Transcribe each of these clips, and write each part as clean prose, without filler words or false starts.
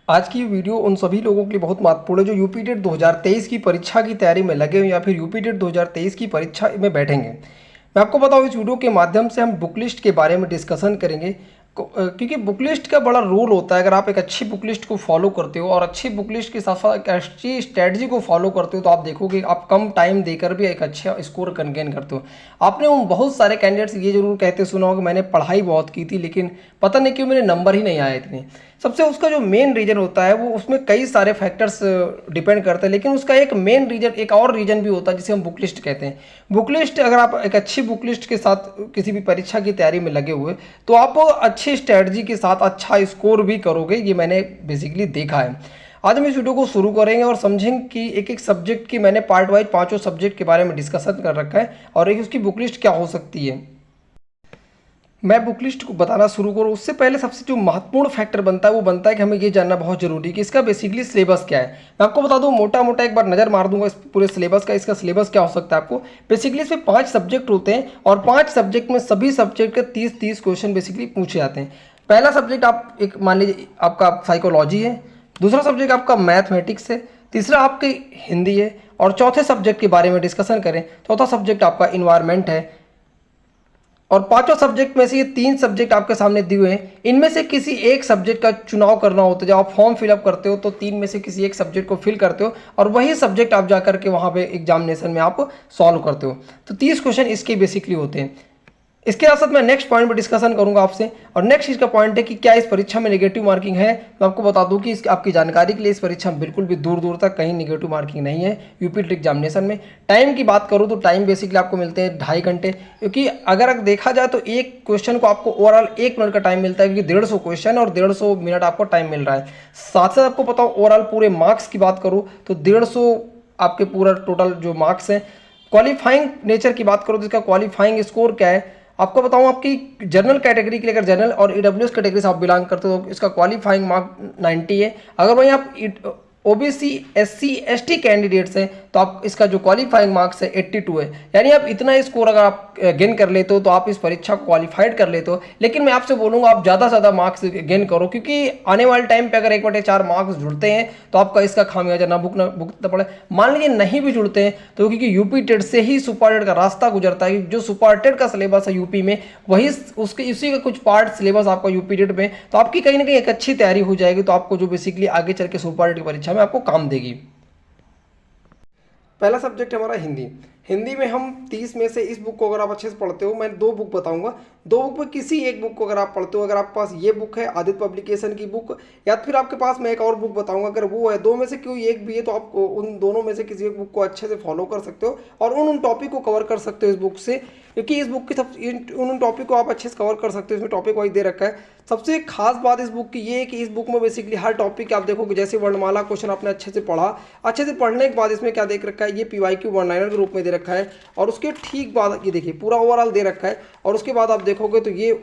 आज की वीडियो उन सभी लोगों के लिए बहुत महत्वपूर्ण है जो यूपी टेट 2023 की परीक्षा की तैयारी में लगे हुए या फिर यूपी टेट 2023 की परीक्षा में बैठेंगे। मैं आपको बताऊं, इस वीडियो के माध्यम से हम बुक लिस्ट के बारे में डिस्कशन करेंगे क्योंकि बुक लिस्ट का बड़ा रोल होता है। अगर आप एक अच्छी बुक लिस्ट को फॉलो करते हो और अच्छी बुक लिस्ट के साथ साथ एक अच्छी स्ट्रेटजी को फॉलो करते हो तो आप देखोगे आप कम टाइम देकर भी एक अच्छा स्कोर गेन करते हो। आपने उन बहुत सारे कैंडिडेट्स ये जरूर कहते सुना होगा मैंने पढ़ाई बहुत की थी लेकिन पता नहीं क्यों मेरे नंबर ही नहीं आए इतने। सबसे उसका जो मेन रीज़न होता है वो उसमें कई सारे फैक्टर्स डिपेंड करते हैं, लेकिन उसका एक मेन रीज़न एक और रीज़न भी होता है जिसे हम बुक लिस्ट कहते हैं। बुक लिस्ट अगर आप एक अच्छी बुक लिस्ट के साथ किसी भी परीक्षा की तैयारी में लगे हुए तो आप अच्छी स्ट्रेटजी के साथ अच्छा स्कोर भी करोगे, ये मैंने बेसिकली देखा है। आज हम इस वीडियो को शुरू करेंगे और समझेंगे कि एक एक सब्जेक्ट की मैंने पार्ट वाइज पांचों सब्जेक्ट के बारे में डिस्कशन कर रखा है और एक उसकी बुक लिस्ट क्या हो सकती है। मैं बुक लिस्ट को बताना शुरू करूँ उससे पहले सबसे जो महत्वपूर्ण फैक्टर बनता है वो बनता है कि हमें ये जानना बहुत जरूरी है कि इसका बेसिकली सिलेबस क्या है। मैं आपको बता दूं, मोटा मोटा एक बार नज़र मार दूंगा इस पूरे सिलेबस का। इसका सिलेबस क्या हो सकता है आपको बेसिकली इसमें 5 सब्जेक्ट होते हैं और 5 सब्जेक्ट में सभी सब्जेक्ट के 30-30 क्वेश्चन बेसिकली पूछे जाते हैं। पहला सब्जेक्ट आप एक मान लीजिए आपका साइकोलॉजी है, दूसरा सब्जेक्ट आपका मैथमेटिक्स है, तीसरा आपकी हिंदी है और चौथे सब्जेक्ट के बारे में डिस्कशन करें, चौथा सब्जेक्ट आपका इन्वायरमेंट है। और पांचों सब्जेक्ट में से ये 3 सब्जेक्ट आपके सामने दिए हुए हैं। इनमें से किसी एक सब्जेक्ट का चुनाव करना होता है। जब आप फॉर्म फिलअप करते हो तो 3 में से किसी एक सब्जेक्ट को फिल करते हो और वही सब्जेक्ट आप जाकर के वहाँ पे एग्जामिनेशन में आप सॉल्व करते हो। तो 30 क्वेश्चन इसके बेसिकली होते हैं। इसके साथ साथ मैं नेक्स्ट पॉइंट पर डिस्कशन करूंगा आपसे। और नेक्स्ट इसका पॉइंट है कि क्या इस परीक्षा में नेगेटिव मार्किंग है। मैं आपको बता दूं कि आपकी जानकारी के लिए इस परीक्षा में बिल्कुल भी दूर दूर तक कहीं नेगेटिव मार्किंग नहीं है यूपी टेट एग्जामिनेशन में। टाइम की बात करूं तो टाइम बेसिकली आपको मिलते हैं 2.5 घंटे, क्योंकि अगर देखा जाए तो एक क्वेश्चन को आपको ओवरऑल 1 मिनट का टाइम मिलता है, क्योंकि 150 क्वेश्चन और 150 मिनट आपको टाइम मिल रहा है। साथ साथ आपको पता ओवरऑल पूरे मार्क्स की बात करूँ तो 150 आपके पूरा टोटल जो मार्क्स हैं। क्वालिफाइंग नेचर की बात करो तो इसका क्वालिफाइंग स्कोर क्या है आपको बताऊं। आपकी जनरल कैटेगरी के लिए अगर जनरल और ईडब्ल्यूएस कैटेगरी से आप बिलोंग करते हो तो इसका क्वालिफाइंग मार्क 90 है। अगर वहीं आप ओबीसी एससी एसटी कैंडिडेट्स हैं तो आप इसका जो क्वालिफाइंग मार्क्स है 82 है। यानी आप इतना स्कोर अगर आप गेन कर लेते हो तो आप इस परीक्षा को क्वालिफाइड कर लेते हो। लेकिन मैं आपसे बोलूंगा आप ज़्यादा से ज़्यादा मार्क्स गेन करो, क्योंकि आने वाले टाइम पे अगर 1/4 मार्क्स जुड़ते हैं तो आपका इसका खामियाजा ना भुगतना पड़े। मान लीजिए नहीं भी जुड़ते हैं तो क्योंकि यूपी टेट से ही सुपर टेट का रास्ता गुजरता है। जो सुपर टेट का सिलेबस है यूपी में वही उसके इसी का कुछ पार्ट सिलेबस आपका यूपी टेट में, तो आपकी कहीं ना कहीं एक अच्छी तैयारी हो जाएगी। तो आपको जो बेसिकली आगे चल के सुपर टेट की परीक्षा में आपको काम देगी। पहला सब्जेक्ट हमारा हिंदी। हिंदी में हम 30 में से इस बुक को अगर आप अच्छे से पढ़ते हो, मैं 2 बुक बताऊंगा, 2 बुक में किसी एक बुक को अगर आप पढ़ते हो, अगर आपके पास ये बुक है आदित्य पब्लिकेशन की बुक या फिर आपके पास मैं एक और बुक बताऊंगा, अगर वो है 2 में से कोई एक भी है तो आप उन दोनों में से किसी एक बुक को अच्छे से फॉलो कर सकते हो और उन टॉपिक को कवर कर सकते हो इस बुक से, क्योंकि इस बुक की सब उन टॉपिक को आप अच्छे से कवर कर सकते हो। इसमें टॉपिक वाइज दे रखा है। सबसे खास बात इस बुक की ये है कि इस बुक में बेसिकली हर टॉपिक आप देखोगे, जैसे वर्णमाला क्वेश्चन आपने अच्छे से पढ़ा, अच्छे से पढ़ने के बाद इसमें क्या देख रखा है, ये पीवाईक्यू वन लाइनर के रूप में दे रखा है और उसके ठीक बाद ये देखिए पूरा ओवरऑल दे रखा है। और उसके बाद आप देखोगे तो ये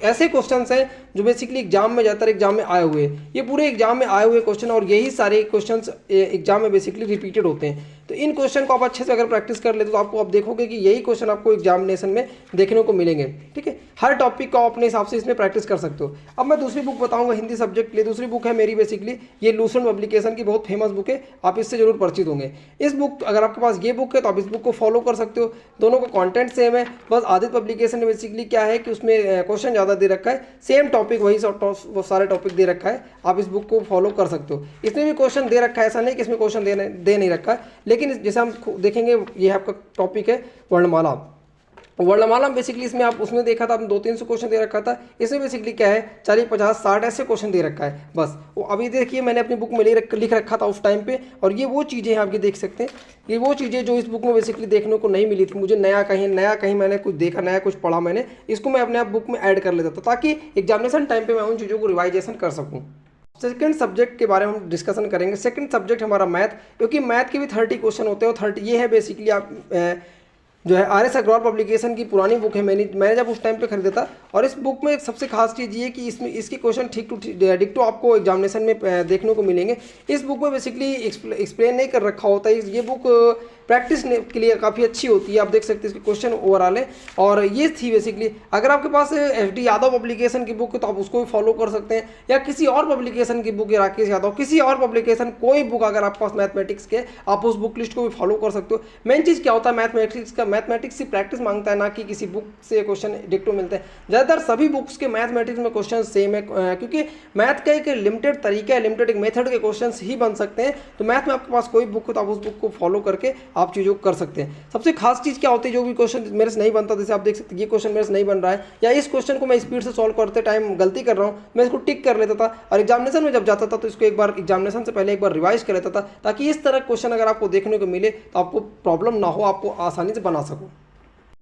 ऐसे क्वेश्चंस हैं जो बेसिकली एग्जाम में ज़्यादातर एग्जाम में आए हुए हैं। ये पूरे एग्जाम में आए हुए क्वेश्चन और यही सारे क्वेश्चंस एग्जाम में बेसिकली रिपीटेड होते हैं। तो इन क्वेश्चन को आप अच्छे से अगर प्रैक्टिस कर लेते तो आपको आप देखोगे कि यही क्वेश्चन आपको एग्जामिनेशन में देखने को मिलेंगे। ठीक है, हर टॉपिक को अपने हिसाब से इसमें प्रैक्टिस कर सकते हो। अब मैं दूसरी बुक बताऊंगा हिंदी सब्जेक्ट के लिए। दूसरी बुक है मेरी बेसिकली, ये लूसेंट पब्लिकेशन की बहुत फेमस बुक है, आप इससे जरूर परिचित होंगे। इस बुक अगर आपके पास ये बुक है तो आप इस बुक को फॉलो कर सकते हो। दोनों का कॉन्टेंट सेम है, बस आदित्य पब्लिकेशन में बेसिकली क्या है कि उसमें क्वेश्चन ज़्यादा दे रखा है, सेम टॉपिक वही वो सारे टॉपिक दे रखा है, आप इस बुक को फॉलो कर सकते हो। इसमें भी क्वेश्चन दे रखा है, ऐसा नहीं कि इसमें क्वेश्चन दे नहीं रखा है, लेकिन जैसे हम देखेंगे ये आपका टॉपिक है वर्णमाला। वर्णमाला बेसिकली इसमें आप उसमें देखा था आपने 200-300 क्वेश्चन दे रखा था। इसमें बेसिकली क्या है 40, 50, 60 ऐसे क्वेश्चन दे रखा है बस। वो अभी देखिए मैंने अपनी बुक में लिख रखा था उस टाइम पे, और ये वो चीज़ें हैं आप ये देख सकते हैं, ये वो चीज़ें जो इस बुक में बेसिकली देखने को नहीं मिली थी मुझे। नया कहीं मैंने कुछ देखा, नया कुछ पढ़ा मैंने, इसको मैं अपने आप बुक में ऐड कर लेता था ताकि एग्जामिनेशन टाइम पर मैं उन चीज़ों को रिवाइजेशन कर सकूँ। सेकंड सब्जेक्ट के बारे में हम डिस्कशन करेंगे। सेकंड सब्जेक्ट हमारा मैथ, क्योंकि मैथ के भी 30 क्वेश्चन होते हैं और 30 ये है बेसिकली आप जो है आर एस अग्रवाल पब्लिकेशन की पुरानी बुक है। मैंने जब उस टाइम पे खरीदा था और इस बुक में सबसे खास चीज़ ये कि इसमें इसके क्वेश्चन ठीक टू डिक्टो आपको एग्जामिनेशन में देखने को मिलेंगे। इस बुक में बेसिकली एक्सप्लेन नहीं कर रखा होता है। ये बुक प्रैक्टिस के लिए काफ़ी अच्छी होती है। आप देख सकते हैं इसके क्वेश्चन ओवरऑल है। और ये थी बेसिकली, अगर आपके पास एच डी यादव पब्लिकेशन की बुक है तो आप उसको भी फॉलो कर सकते हैं, या किसी और पब्लिकेशन की बुक है, राकेश यादव, किसी और पब्लिकेशन कोई बुक अगर आपके पास मैथमेटिक्स के, आप उस बुक लिस्ट को भी फॉलो कर सकते हो। मेन चीज़ क्या होता है मैथमेटिक्स का, मैथमेटिक्स से प्रैक्टिस मांगता है, ना कि किसी बुक से क्वेश्चन डिक्टो मिलते हैं। ज़्यादातर सभी बुक्स के मैथमेटिक्स में क्वेश्चन सेम है, क्योंकि मैथ का एक लिमिटेड तरीका है, लिमिटेड एक मेथड के क्वेश्चन ही बन सकते हैं। तो मैथ में आपके पास कोई बुक हो तो आप उस बुक को फॉलो करके आप चीज़ों को कर सकते हैं। सबसे खास चीज़ क्या होती है, जो भी क्वेश्चन मेरे से नहीं बनता, जैसे आप देख सकते हैं ये क्वेश्चन मेरे से नहीं बन रहा है, या इस क्वेश्चन को मैं स्पीड से सॉल्व करते टाइम गलती कर रहा हूँ, मैं इसको टिक कर लेता था और एग्जामिनेशन में जब जाता था तो इसको एक बार एग्जामिनेशन से पहले एक बार रिवाइज कर लेता था, ताकि इस तरह क्वेश्चन अगर आपको देखने को मिले तो आपको प्रॉब्लम ना हो, आपको आसानी से बना सको।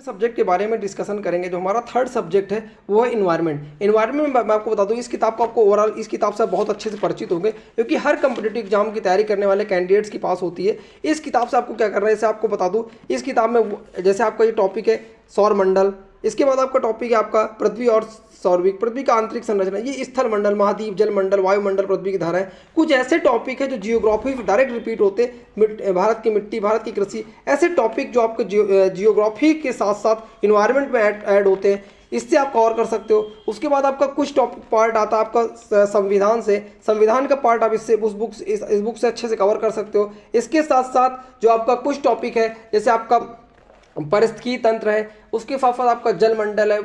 सब्जेक्ट के बारे में डिस्कशन करेंगे। जो हमारा थर्ड सब्जेक्ट है वो है इन्वायरमेंट। इन्वायरमेंट में मैं आपको बता दूं, इस किताब को आपको ओवरऑल इस किताब से बहुत अच्छे से परिचित होंगे, क्योंकि हर कम्पिटिटिव एग्जाम की तैयारी करने वाले कैंडिडेट्स के पास होती है। इस किताब से आपको क्या करना है, जैसे आपको बता दूं, इस किताब में जैसे आपका ये टॉपिक है सौर मंडल, इसके बाद आपका टॉपिक है आपका पृथ्वी और सौरभिक, पृथ्वी का आंतरिक संरचना, ये स्थल मंडल, महाद्वीप, जल मंडल, वायुमंडल, पृथ्वी की धाराएं, कुछ ऐसे टॉपिक है जो जियोग्राफी डायरेक्ट रिपीट होते, भारत की मिट्टी, भारत की कृषि, ऐसे टॉपिक जो आपको जियोग्राफी के साथ साथ इन्वायरमेंट में ऐड होते हैं, इससे आप कवर कर सकते हो। उसके बाद आपका कुछ टॉपिक पार्ट आता है आपका संविधान से, संविधान का पार्ट आप इससे उस बुक इस बुक से अच्छे से कवर कर सकते हो। इसके साथ साथ जो आपका कुछ टॉपिक है, जैसे आपका पारिस्थितिकी तंत्र है, उसके साथ साथ आपका जल मंडल है,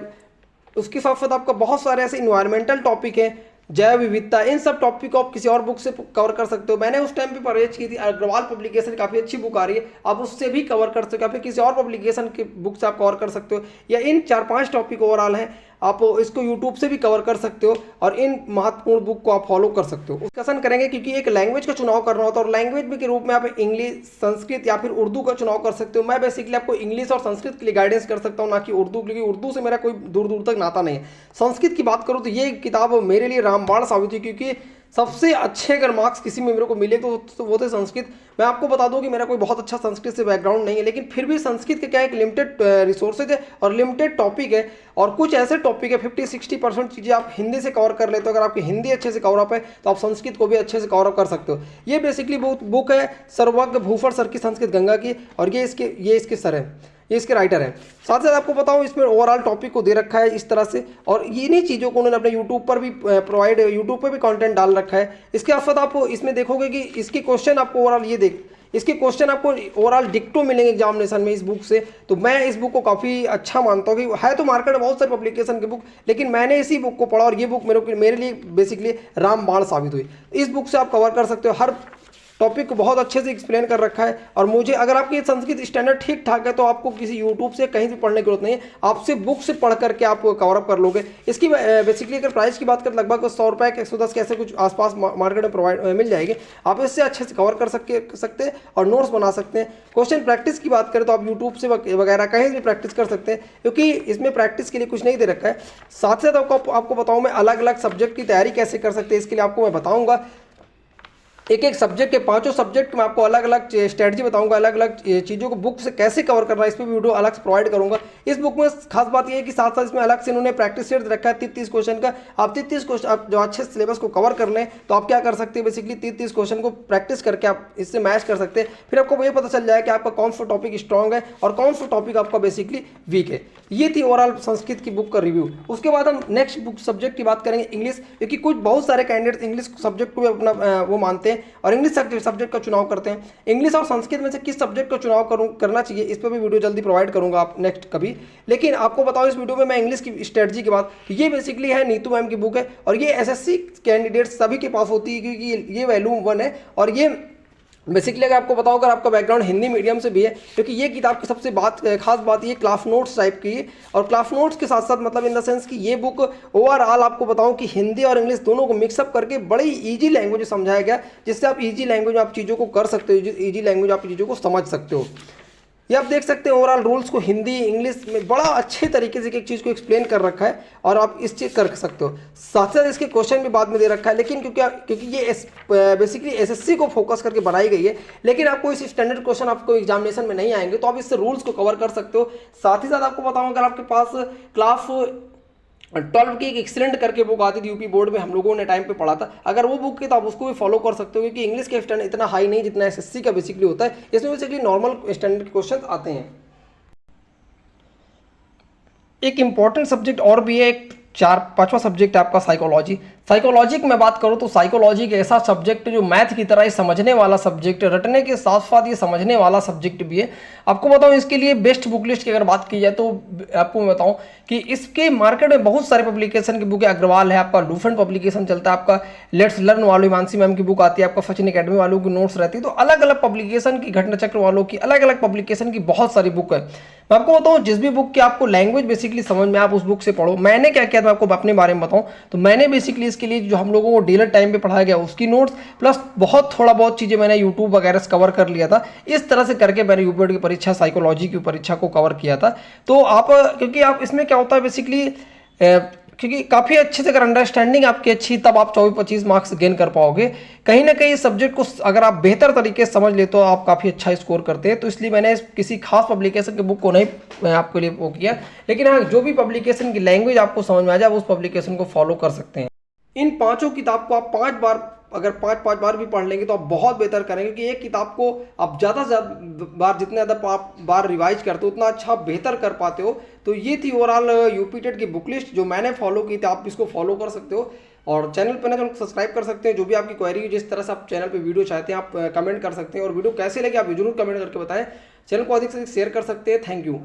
उसके साथ साथ आपका बहुत सारे ऐसे इन्वायरमेंटल टॉपिक हैं, जैव विविधता, इन सब टॉपिक को आप किसी और बुक से कवर कर सकते हो। मैंने उस टाइम पे परचेज की थी, अग्रवाल पब्लिकेशन काफ़ी अच्छी बुक आ रही है, आप उससे भी कवर कर सकते हो, या फिर किसी और पब्लिकेशन की बुक से आप कवर कर सकते हो, या इन 4-5 टॉपिक ओवरऑल हैं, आप इसको यूट्यूब से भी कवर कर सकते हो और इन महत्वपूर्ण बुक को आप फॉलो कर सकते हो। डिस्कशन करेंगे क्योंकि एक लैंग्वेज का चुनाव करना होता है, और लैंग्वेज के रूप में आप इंग्लिश, संस्कृत या फिर उर्दू का चुनाव कर सकते हो। मैं बेसिकली आपको इंग्लिश और संस्कृत के लिए गाइडेंस कर सकता हूँ, ना कि उर्दू, क्योंकि उर्दू से मेरा कोई दूर दूर तक नाता नहीं है। संस्कृत की बात करूँ तो ये किताब मेरे लिए रामबाण साबित हुई, क्योंकि सबसे अच्छे अगर मार्क्स किसी में मेरे को मिले तो वो थे संस्कृत। मैं आपको बता दूं कि मेरा कोई बहुत अच्छा संस्कृत से बैकग्राउंड नहीं है, लेकिन फिर भी संस्कृत के क्या एक लिमिटेड रिसोर्सेज है और लिमिटेड टॉपिक है, और कुछ ऐसे टॉपिक है 50-60% चीज़ें आप हिंदी से कवर कर लेते हो। अगर आपकी हिंदी अच्छे से कवर अप है तो आप संस्कृत को भी अच्छे से कवर अप कर सकते हो। ये बेसिकली बुक है सर्वज्ञ भूफर सर की, संस्कृत गंगा की, और ये इसके सर है, ये इसके राइटर हैं। साथ ही साथ आपको बताऊं इसमें ओवरऑल टॉपिक को दे रखा है इस तरह से, और इन्हीं चीज़ों को उन्होंने अपने यूट्यूब पर भी प्रोवाइड, यूट्यूब पर भी कंटेंट डाल रखा है। इसके साथ आप इसमें देखोगे कि इसके क्वेश्चन आपको ओवरऑल इसके क्वेश्चन आपको ओवरऑल डिक्टो मिलेंगे एग्जामिनेशन में इस बुक से। तो मैं इस बुक को काफ़ी अच्छा मानता हूँ कि है तो मार्केट में बहुत सारी पब्लिकेशन की बुक, लेकिन मैंने इसी बुक को पढ़ा और ये बुक मेरे लिए बेसिकली रामबाण साबित हुई। इस बुक से आप कवर कर सकते हो, हर टॉपिक को बहुत अच्छे से एक्सप्लेन कर रखा है। और मुझे अगर आपकी संस्कृत स्टैंडर्ड ठीक ठाक है तो आपको किसी यूट्यूब से कहीं से पढ़ने की जरूरत नहीं है, आपसे बुक से पढ़ करके आप कवर अप कर लोगे। इसकी बेसिकली अगर प्राइस की बात करें लगभग 100 रुपये 110 के ऐसे कुछ आसपास मार्केट में प्रोवाइड मिल जाएगी। आप इससे अच्छे से कवर कर सकते हैं और नोट्स बना सकते हैं। क्वेश्चन प्रैक्टिस की बात करें तो आप यूट्यूब से वगैरह कहीं भी प्रैक्टिस कर सकते हैं, क्योंकि इसमें प्रैक्टिस के लिए कुछ नहीं दे रखा है। साथ ही साथ आपको बताऊँ मैं अलग अलग सब्जेक्ट की तैयारी कैसे कर सकते हैं, इसके लिए आपको मैं बताऊँगा। एक सब्जेक्ट के 5 सब्जेक्ट में आपको अलग अलग स्ट्रेटजी बताऊंगा, अलग अलग चीज़ों को बुक से कैसे कवर करना है, इस पर वीडियो अलग से प्रोवाइड करूंगा। इस बुक में खास बात यह है कि साथ साथ इसमें अलग से इन्होंने प्रैक्टिस सेट रखा है 30 क्वेश्चन का। आप 30 क्वेश्चन, आप जो अच्छे सिलेबस को कवर कर लें तो आप क्या कर सकते हैं, बेसिकली 30 क्वेश्चन को प्रैक्टिस करके आप इससे मैच कर सकते हैं। फिर आपको ये पता चल जाए कि आपका कौन सा टॉपिक स्ट्रॉन्ग है और कौन सा टॉपिक आपका बेसिकली वीक है। ये थी ओवरऑल संस्कृत की बुक का रिव्यू। उसके बाद हम नेक्स्ट बुक सब्जेक्ट की बात करेंगे इंग्लिश, क्योंकि कुछ बहुत सारे कैंडिडेट्स इंग्लिश सब्जेक्ट को भी अपना वो मानते हैं और इंग्लिश सब्जेक्ट का चुनाव करते हैं। इंग्लिश और संस्कृत में से किस सब्जेक्ट का चुनाव करना चाहिए, इस पर भी वीडियो जल्दी प्रोवाइड करूंगा आप नेक्स्ट कभी। लेकिन आपको बताओ इस वीडियो में मैं इंग्लिश की स्ट्रेटजी की बात, ये बेसिकली है नीतू मैम की बुक है और ये एसएससी कैंडिडेट्स सभी के पास होती है, क्योंकि ये वॉल्यूम 1 है। और ये बेसिकली अगर आपको बताओ अगर आपका बैकग्राउंड हिंदी मीडियम से भी है, क्योंकि ये किताब की सबसे खास बात ये क्लास नोट्स टाइप की है, और क्लास नोट्स के साथ साथ मतलब इन द सेंस कि ये बुक ओवरऑल आपको बताऊं कि हिंदी और इंग्लिश दोनों को मिक्सअप करके बड़ी इजी लैंग्वेज में समझाया गया, जिससे आप इजी लैंग्वेज में आप चीज़ों को कर सकते हो, इजी लैंग्वेज आप चीज़ों को समझ सकते हो। ये आप देख सकते हैं ओवरऑल रूल्स को हिंदी इंग्लिश में बड़ा अच्छे तरीके से एक चीज़ को एक्सप्लेन कर रखा है और आप इस चीज़ कर सकते हो। साथ साथ इसके क्वेश्चन भी बाद में दे रखा है, लेकिन क्योंकि ये बेसिकली एसएससी को फोकस करके बनाई गई है, लेकिन आपको इस स्टैंडर्ड क्वेश्चन आपको एग्जामिनेशन में नहीं आएंगे तो आप इससे रूल्स को कवर कर सकते हो। साथ ही साथ आपको बताऊँ अगर आपके पास क्लास 12 की एक एक्सीलेंट करके बुक आती थी यूपी बोर्ड में, हम लोगों ने टाइम पे पढ़ा था। अगर वो बुक है तो आप उसको भी फॉलो कर सकते हो, क्योंकि इंग्लिश का स्टैंडर्ड इतना हाई नहीं जितना एसएससी का बेसिकली होता है। इसमें बेसिकली नॉर्मल स्टैंडर्ड के क्वेश्चन आते हैं। एक इम्पॉर्टेंट सब्जेक्ट और भी है, एक पांचवा सब्जेक्ट है आपका साइकोलॉजी। साइकोलॉजी की मैं बात करूँ तो साइकोलॉजी एक ऐसा सब्जेक्ट जो मैथ की तरह ही समझने वाला सब्जेक्ट है, रटने के साथ साथ ये समझने वाला सब्जेक्ट भी है। आपको बताऊँ इसके लिए बेस्ट बुक लिस्ट की अगर बात की जाए तो आपको मैं बताऊँ कि इसके मार्केट में बहुत सारे पब्लिकेशन की बुक है। अग्रवाल है आपका, लूफेंट पब्लिकेशन चलता है आपका, लेट्स लर्न वालों मानसी मैम की बुक आती है आपका, सचिन अकेडमी वालों की नोट्स रहती है। तो अलग अलग पब्लिकेशन की, घटना चक्र वालों की अलग अलग पब्लिकेशन की बहुत सारी बुक है। मैं आपको बताऊं जिस भी बुक की आपको लैंग्वेज बेसिकली समझ में, आप उस बुक से पढ़ो। मैंने क्या किया था आपको अपने बारे में बताऊं तो मैंने बेसिकली इसके लिए जो हम लोगों को डेलर टाइम पे पढ़ाया गया उसकी नोट्स प्लस बहुत थोड़ा बहुत चीज़ें मैंने यूट्यूब वगैरह से कवर कर लिया था। इस तरह से करके मैंने यूपीएससी की परीक्षा, साइकोलॉजी की परीक्षा को कवर किया था। तो आप, क्योंकि आप इसमें क्या होता है बेसिकली, क्योंकि काफ़ी अच्छे से अगर अंडरस्टैंडिंग आपकी अच्छी, तब आप 24-25 मार्क्स गेन कर पाओगे। कहीं ना कहीं इस सब्जेक्ट को अगर आप बेहतर तरीके से समझ लेते तो आप काफ़ी अच्छा स्कोर करते हैं। तो इसलिए मैंने किसी खास पब्लिकेशन के बुक को नहीं मैं आपके लिए वो किया, लेकिन हाँ जो भी पब्लिकेशन की लैंग्वेज आपको समझ में आ जाए, आप उस पब्लिकेशन को फॉलो कर सकते हैं। इन पांचों किताब को आप 5 बार, अगर 5 बार भी पढ़ लेंगे तो आप बहुत बेहतर करेंगे, क्योंकि एक किताब को आप ज़्यादा से ज़्यादा बार, जितने ज़्यादा आप बार रिवाइज करते हो उतना अच्छा आप बेहतर कर पाते हो। तो ये थी ओवरऑल यूपी टेट की बुक लिस्ट जो मैंने फॉलो की थी। आप इसको फॉलो कर सकते हो और चैनल पर ना चैनल सब्सक्राइब कर सकते हैं। जो भी आपकी क्वेरी हो, जिस तरह से आप चैनल पे वीडियो चाहते हैं, आप कमेंट कर सकते हैं। और वीडियो कैसे लगे आप जरूर कमेंट करके बताएं। चैनल को अधिक से अधिक शेयर कर सकते हैं। Thank you.